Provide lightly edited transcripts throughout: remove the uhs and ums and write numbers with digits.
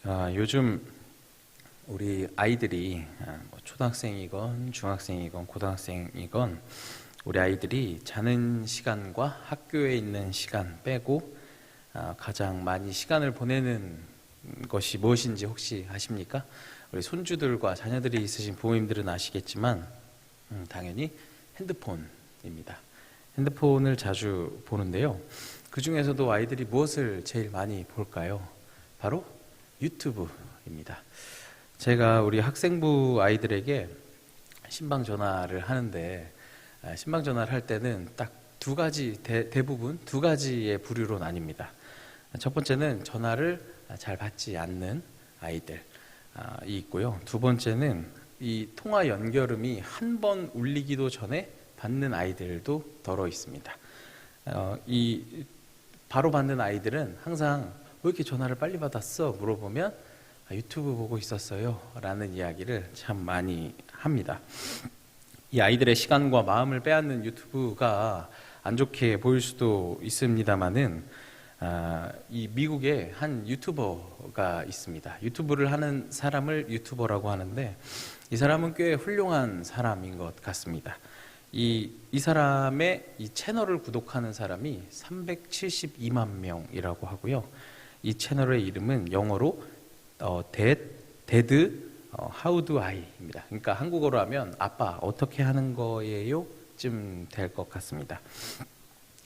요즘 우리 아이들이 뭐 초등학생이건 중학생이건 고등학생이건 우리 아이들이 자는 시간과 학교에 있는 시간 빼고 가장 많이 시간을 보내는 것이 무엇인지 혹시 아십니까? 우리 손주들과 자녀들이 있으신 부모님들은 아시겠지만 당연히 핸드폰입니다. 핸드폰을 자주 보는데요. 그 중에서도 아이들이 무엇을 제일 많이 볼까요? 바로 유튜브입니다. 제가 우리 학생부 아이들에게 신방 전화를 하는데 신방 전화를 할 때는 딱 두 가지, 대부분 두 가지의 부류로 나뉩니다. 첫 번째는 전화를 잘 받지 않는 아이들이 있고요. 두 번째는 이 통화 연결음이 한 번 울리기도 전에 받는 아이들도 더러 있습니다. 이 바로 받는 아이들은 항상 왜 이렇게 전화를 빨리 받았어? 물어보면 유튜브 보고 있었어요 라는 이야기를 참 많이 합니다. 이 아이들의 시간과 마음을 빼앗는 유튜브가 안 좋게 보일 수도 있습니다만은 이 미국에 한 유튜버가 있습니다. 유튜브를 하는 사람을 유튜버라고 하는데 이 사람은 꽤 훌륭한 사람인 것 같습니다. 이 사람의 이 채널을 구독하는 사람이 372만 명이라고 하고요. 이 채널의 이름은 영어로 데드 How Do I입니다. 그러니까 한국어로 하면 아빠 어떻게 하는 거예요? 쯤 될 것 같습니다.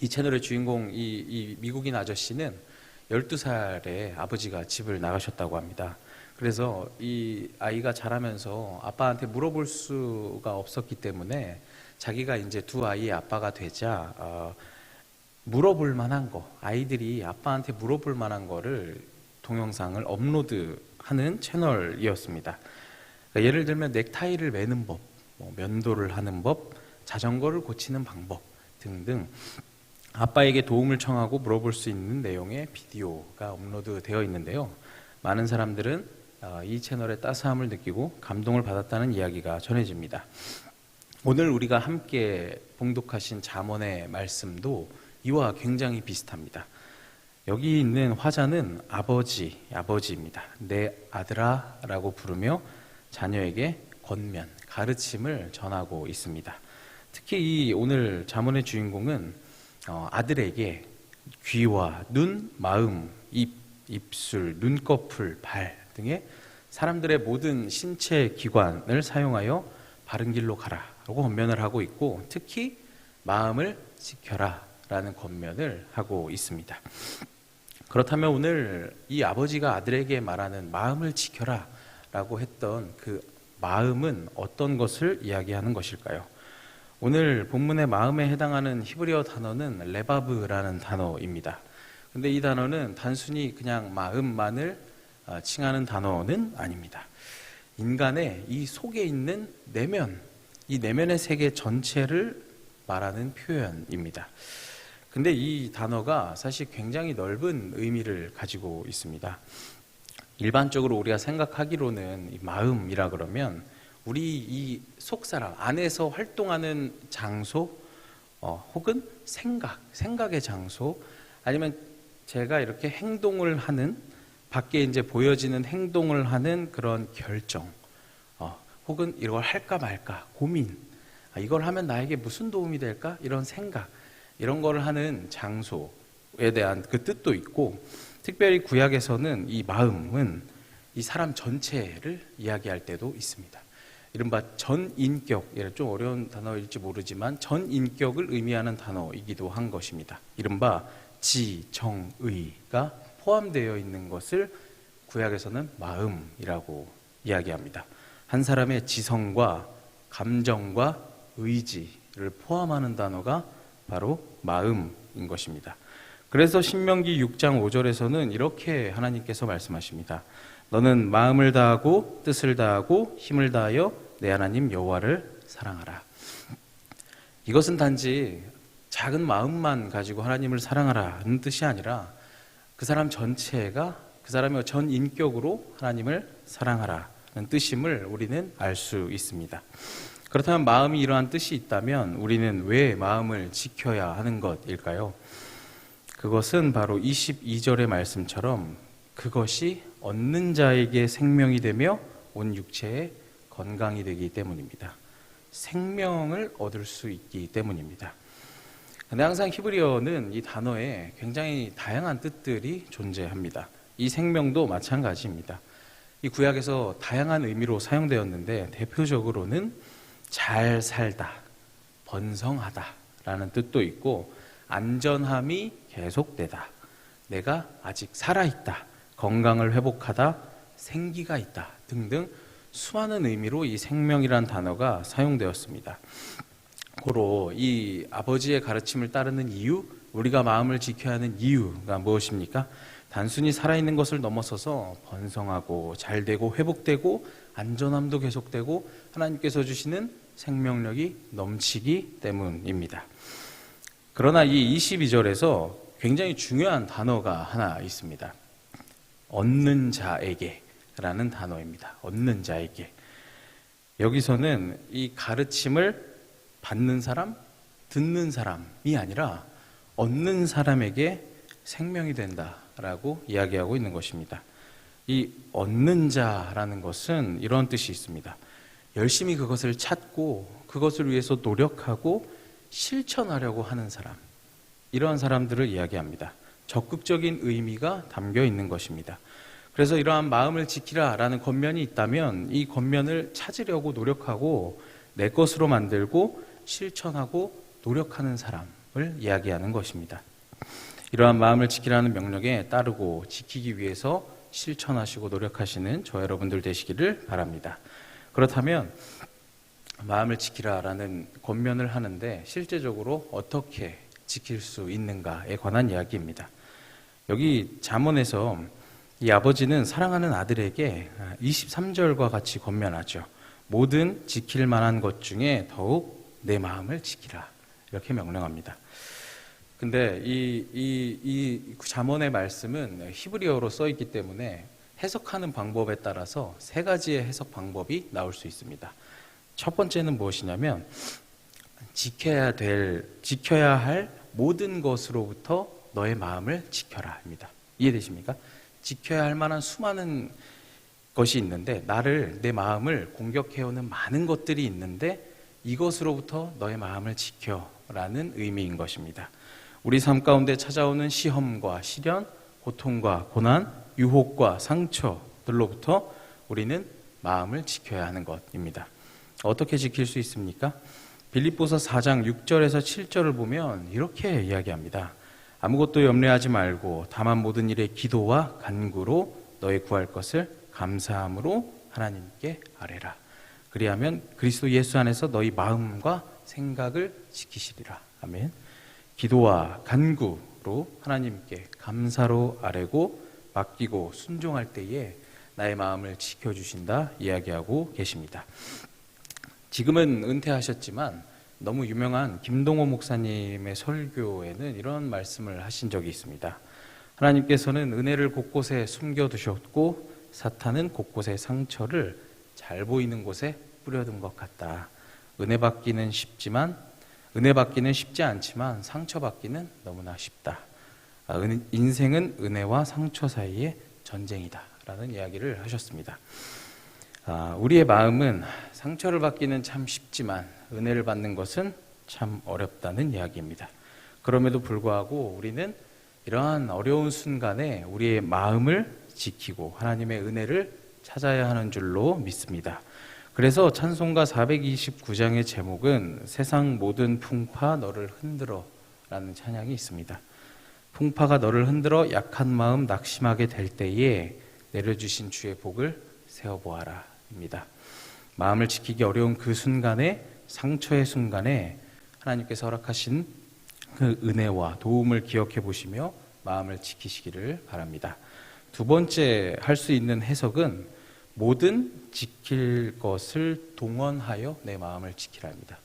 이 채널의 주인공 이 미국인 아저씨는 12살에 아버지가 집을 나가셨다고 합니다. 그래서 이 아이가 자라면서 아빠한테 물어볼 수가 없었기 때문에 자기가 이제 두 아이의 아빠가 되자 물어볼 만한 거, 아이들이 아빠한테 물어볼 만한 거를 동영상을 업로드하는 채널이었습니다. 그러니까 예를 들면 넥타이를 매는 법, 면도를 하는 법, 자전거를 고치는 방법 등등 아빠에게 도움을 청하고 물어볼 수 있는 내용의 비디오가 업로드되어 있는데요. 많은 사람들은 이 채널의 따스함을 느끼고 감동을 받았다는 이야기가 전해집니다. 오늘 우리가 함께 봉독하신 잠언의 말씀도 이와 굉장히 비슷합니다. 여기 있는 화자는 아버지입니다. 내 아들아 라고 부르며 자녀에게 권면, 가르침을 전하고 있습니다. 특히 이 오늘 잠언의 주인공은 아들에게 귀와 눈, 마음, 입술, 눈꺼풀, 발 등의 사람들의 모든 신체 기관을 사용하여 바른 길로 가라 라고 권면을 하고 있고 특히 마음을 지켜라 라는 권면을 하고 있습니다. 그렇다면 오늘 이 아버지가 아들에게 말하는 마음을 지켜라 라고 했던 그 마음은 어떤 것을 이야기하는 것일까요? 오늘 본문의 마음에 해당하는 히브리어 단어는 레바브라는 단어입니다. 근데 이 단어는 단순히 그냥 마음만을 칭하는 단어는 아닙니다. 인간의 이 속에 있는 내면, 이 내면의 세계 전체를 말하는 표현입니다. 근데 이 단어가 사실 굉장히 넓은 의미를 가지고 있습니다. 일반적으로 우리가 생각하기로는 이 마음이라 그러면 우리 이 속사람 안에서 활동하는 장소 혹은 생각의 장소 아니면 제가 이렇게 행동을 하는 밖에 이제 보여지는 행동을 하는 그런 결정 혹은 이걸 할까 말까 고민 이걸 하면 나에게 무슨 도움이 될까 이런 생각 이런 거를 하는 장소에 대한 그 뜻도 있고 특별히 구약에서는 이 마음은 이 사람 전체를 이야기할 때도 있습니다. 이른바 전인격, 좀 어려운 단어일지 모르지만 전인격을 의미하는 단어이기도 한 것입니다. 이른바 지정의가 포함되어 있는 것을 구약에서는 마음이라고 이야기합니다. 한 사람의 지성과 감정과 의지를 포함하는 단어가 바로 마음인 것입니다. 그래서 신명기 6장 5절에서는 이렇게 하나님께서 말씀하십니다. 너는 마음을 다하고 뜻을 다하고 힘을 다하여 내 하나님 여호와를 사랑하라. 이것은 단지 작은 마음만 가지고 하나님을 사랑하라는 뜻이 아니라 그 사람 전체가 그 사람의 전 인격으로 하나님을 사랑하라는 뜻임을 우리는 알 수 있습니다. 그렇다면 마음이 이러한 뜻이 있다면 우리는 왜 마음을 지켜야 하는 것일까요? 그것은 바로 22절의 말씀처럼 그것이 얻는 자에게 생명이 되며 온 육체의 건강이 되기 때문입니다. 생명을 얻을 수 있기 때문입니다. 근데 항상 히브리어는 이 단어에 굉장히 다양한 뜻들이 존재합니다. 이 생명도 마찬가지입니다. 이 구약에서 다양한 의미로 사용되었는데 대표적으로는 잘 살다, 번성하다 라는 뜻도 있고 안전함이 계속되다, 내가 아직 살아있다, 건강을 회복하다, 생기가 있다 등등 수많은 의미로 이 생명이란 단어가 사용되었습니다. 고로 이 아버지의 가르침을 따르는 이유, 우리가 마음을 지켜야 하는 이유가 무엇입니까? 단순히 살아있는 것을 넘어서서 번성하고 잘되고 회복되고 안전함도 계속되고 하나님께서 주시는 생명력이 넘치기 때문입니다. 그러나 이 22절에서 굉장히 중요한 단어가 하나 있습니다. 얻는 자에게 라는 단어입니다. 얻는 자에게. 여기서는 이 가르침을 받는 사람, 듣는 사람이 아니라 얻는 사람에게 생명이 된다라고 이야기하고 있는 것입니다. 이 얻는 자라는 것은 이런 뜻이 있습니다. 열심히 그것을 찾고 그것을 위해서 노력하고 실천하려고 하는 사람, 이러한 사람들을 이야기합니다. 적극적인 의미가 담겨 있는 것입니다. 그래서 이러한 마음을 지키라라는 권면이 있다면 이 권면을 찾으려고 노력하고 내 것으로 만들고 실천하고 노력하는 사람을 이야기하는 것입니다. 이러한 마음을 지키라는 명령에 따르고 지키기 위해서 실천하시고 노력하시는 저 여러분들 되시기를 바랍니다. 그렇다면 마음을 지키라라는 권면을 하는데 실제적으로 어떻게 지킬 수 있는가에 관한 이야기입니다. 여기 잠언에서 이 아버지는 사랑하는 아들에게 23절과 같이 권면하죠. 모든 지킬 만한 것 중에 더욱 내 마음을 지키라, 이렇게 명령합니다. 근데 이 잠언의 말씀은 히브리어로 써 있기 때문에 해석하는 방법에 따라서 세 가지의 해석 방법이 나올 수 있습니다. 첫 번째는 무엇이냐면 지켜야 할 모든 것으로부터 너의 마음을 지켜라입니다. 이해되십니까? 지켜야 할 만한 수많은 것이 있는데 내 마음을 공격해오는 많은 것들이 있는데 이것으로부터 너의 마음을 지켜라는 의미인 것입니다. 우리 삶 가운데 찾아오는 시험과 시련, 고통과 고난, 유혹과 상처들로부터 우리는 마음을 지켜야 하는 것입니다. 어떻게 지킬 수 있습니까? 빌립보서 4장 6절에서 7절을 보면 이렇게 이야기합니다. 아무것도 염려하지 말고 다만 모든 일에 기도와 간구로 너의 구할 것을 감사함으로 하나님께 아뢰라. 그리하면 그리스도 예수 안에서 너희 마음과 생각을 지키시리라. 아멘. 기도와 간구로 하나님께 감사로 아뢰고 맡기고 순종할 때에 나의 마음을 지켜주신다 이야기하고 계십니다. 지금은 은퇴하셨지만 너무 유명한 김동호 목사님의 설교에는 이런 말씀을 하신 적이 있습니다. 하나님께서는 은혜를 곳곳에 숨겨두셨고 사탄은 곳곳에 상처를 잘 보이는 곳에 뿌려둔 것 같다. 은혜 받기는 쉽지 않지만 상처받기는 너무나 쉽다. 인생은 은혜와 상처 사이의 전쟁이다 라는 이야기를 하셨습니다. 우리의 마음은 상처를 받기는 참 쉽지만 은혜를 받는 것은 참 어렵다는 이야기입니다. 그럼에도 불구하고 우리는 이러한 어려운 순간에 우리의 마음을 지키고 하나님의 은혜를 찾아야 하는 줄로 믿습니다. 그래서 찬송가 429장의 제목은 세상 모든 풍파 너를 흔들어 라는 찬양이 있습니다. 풍파가 너를 흔들어 약한 마음 낙심하게 될 때에 내려주신 주의 복을 세어보아라 입니다. 마음을 지키기 어려운 그 순간에, 상처의 순간에 하나님께서 허락하신 그 은혜와 도움을 기억해 보시며 마음을 지키시기를 바랍니다. 두 번째 할 수 있는 해석은 모든 지킬 것을 동원하여 내 마음을 지키라입니다.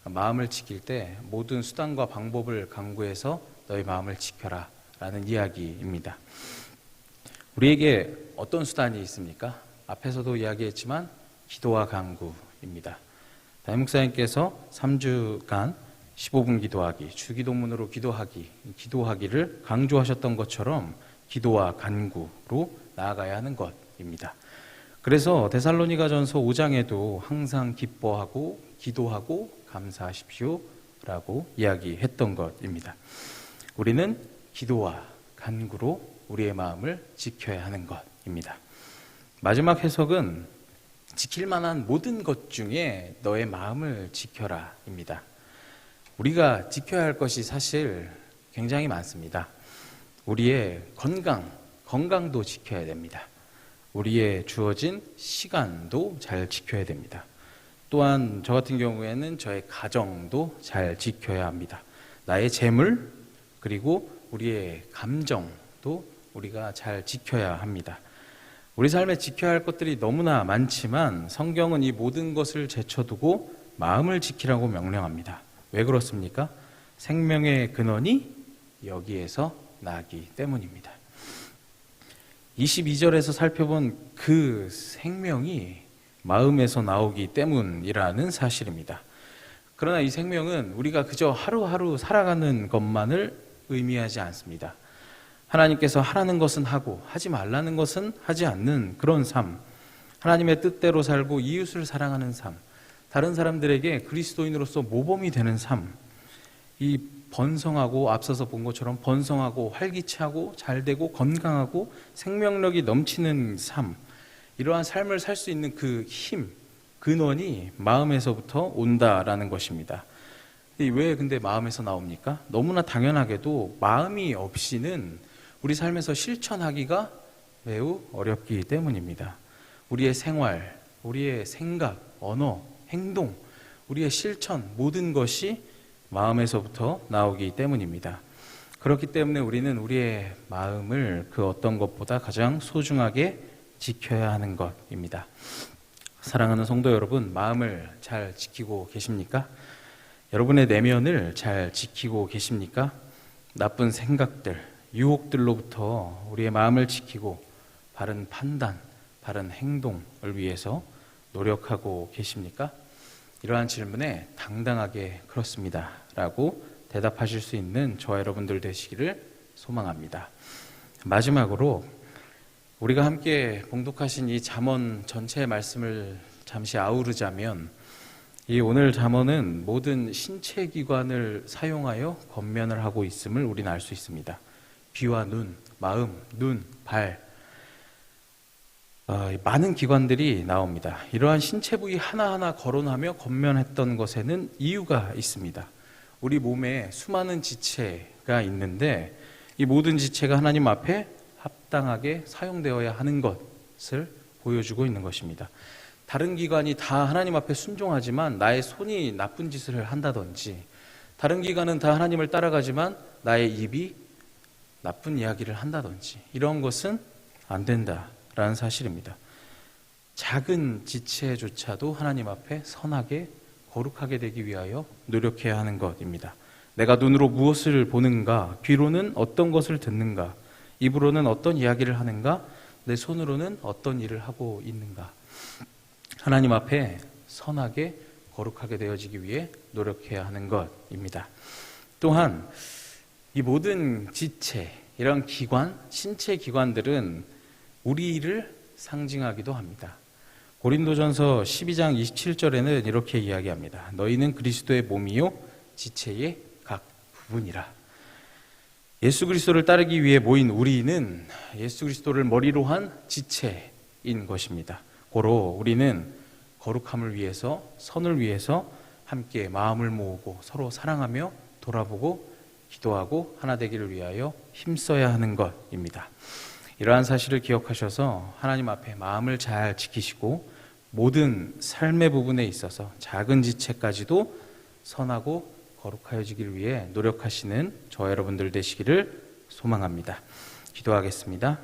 마음을 지킬 때 모든 수단과 방법을 강구해서 너의 마음을 지켜라 라는 이야기입니다. 우리에게 어떤 수단이 있습니까? 앞에서도 이야기했지만 기도와 간구입니다. 담임 목사님께서 3주간 15분 기도하기, 주기도문으로 기도하기를 강조하셨던 것처럼 기도와 간구로 나아가야 하는 것입니다. 그래서 데살로니가전서 5장에도 항상 기뻐하고 기도하고 감사하십시오 라고 이야기했던 것입니다. 우리는 기도와 간구로 우리의 마음을 지켜야 하는 것입니다. 마지막 해석은 지킬 만한 모든 것 중에 너의 마음을 지켜라 입니다. 우리가 지켜야 할 것이 사실 굉장히 많습니다. 우리의 건강도 지켜야 됩니다. 우리의 주어진 시간도 잘 지켜야 됩니다. 또한 저 같은 경우에는 저의 가정도 잘 지켜야 합니다. 나의 재물 그리고 우리의 감정도 우리가 잘 지켜야 합니다. 우리 삶에 지켜야 할 것들이 너무나 많지만 성경은 이 모든 것을 제쳐두고 마음을 지키라고 명령합니다. 왜 그렇습니까? 생명의 근원이 여기에서 나기 때문입니다. 22절에서 살펴본 그 생명이 마음에서 나오기 때문이라는 사실입니다. 그러나 이 생명은 우리가 그저 하루하루 살아가는 것만을 의미하지 않습니다. 하나님께서 하라는 것은 하고 하지 말라는 것은 하지 않는 그런 삶, 하나님의 뜻대로 살고 이웃을 사랑하는 삶, 다른 사람들에게 그리스도인으로서 모범이 되는 삶, 이 번성하고 앞서서 본 것처럼 번성하고 활기차고 잘되고 건강하고 생명력이 넘치는 삶, 이러한 삶을 살 수 있는 그 힘, 근원이 마음에서부터 온다라는 것입니다. 왜 근데 마음에서 나옵니까? 너무나 당연하게도 마음이 없이는 우리 삶에서 실천하기가 매우 어렵기 때문입니다. 우리의 생활, 우리의 생각, 언어, 행동, 우리의 실천 모든 것이 마음에서부터 나오기 때문입니다. 그렇기 때문에 우리는 우리의 마음을 그 어떤 것보다 가장 소중하게 지켜야 하는 것입니다. 사랑하는 성도 여러분, 마음을 잘 지키고 계십니까? 여러분의 내면을 잘 지키고 계십니까? 나쁜 생각들, 유혹들로부터 우리의 마음을 지키고 바른 판단, 바른 행동을 위해서 노력하고 계십니까? 이러한 질문에 당당하게 그렇습니다 라고 대답하실 수 있는 저와 여러분들 되시기를 소망합니다. 마지막으로 우리가 함께 봉독하신 이 잠언 전체의 말씀을 잠시 아우르자면, 이 오늘 잠언은 모든 신체 기관을 사용하여 권면을 하고 있음을 우리는 알 수 있습니다. 귀와 눈, 마음, 눈, 발, 많은 기관들이 나옵니다. 이러한 신체 부위 하나하나 거론하며 권면했던 것에는 이유가 있습니다. 우리 몸에 수많은 지체가 있는데 이 모든 지체가 하나님 앞에 합당하게 사용되어야 하는 것을 보여주고 있는 것입니다. 다른 기관이 다 하나님 앞에 순종하지만 나의 손이 나쁜 짓을 한다든지, 다른 기관은 다 하나님을 따라가지만 나의 입이 나쁜 이야기를 한다든지, 이런 것은 안 된다라는 사실입니다. 작은 지체조차도 하나님 앞에 선하게 거룩하게 되기 위하여 노력해야 하는 것입니다. 내가 눈으로 무엇을 보는가, 귀로는 어떤 것을 듣는가, 입으로는 어떤 이야기를 하는가, 내 손으로는 어떤 일을 하고 있는가. 하나님 앞에 선하게 거룩하게 되어지기 위해 노력해야 하는 것입니다. 또한 이 모든 지체, 이런 기관, 신체 기관들은 우리를 상징하기도 합니다. 고린도전서 12장 27절에는 이렇게 이야기합니다. 너희는 그리스도의 몸이요 지체의 각 부분이라. 예수 그리스도를 따르기 위해 모인 우리는 예수 그리스도를 머리로 한 지체인 것입니다. 고로 우리는 거룩함을 위해서, 선을 위해서 함께 마음을 모으고 서로 사랑하며 돌아보고 기도하고 하나 되기를 위하여 힘써야 하는 것입니다. 이러한 사실을 기억하셔서 하나님 앞에 마음을 잘 지키시고 모든 삶의 부분에 있어서 작은 지체까지도 선하고 거룩하여지기를 위해 노력하시는 저와 여러분들 되시기를 소망합니다. 기도하겠습니다.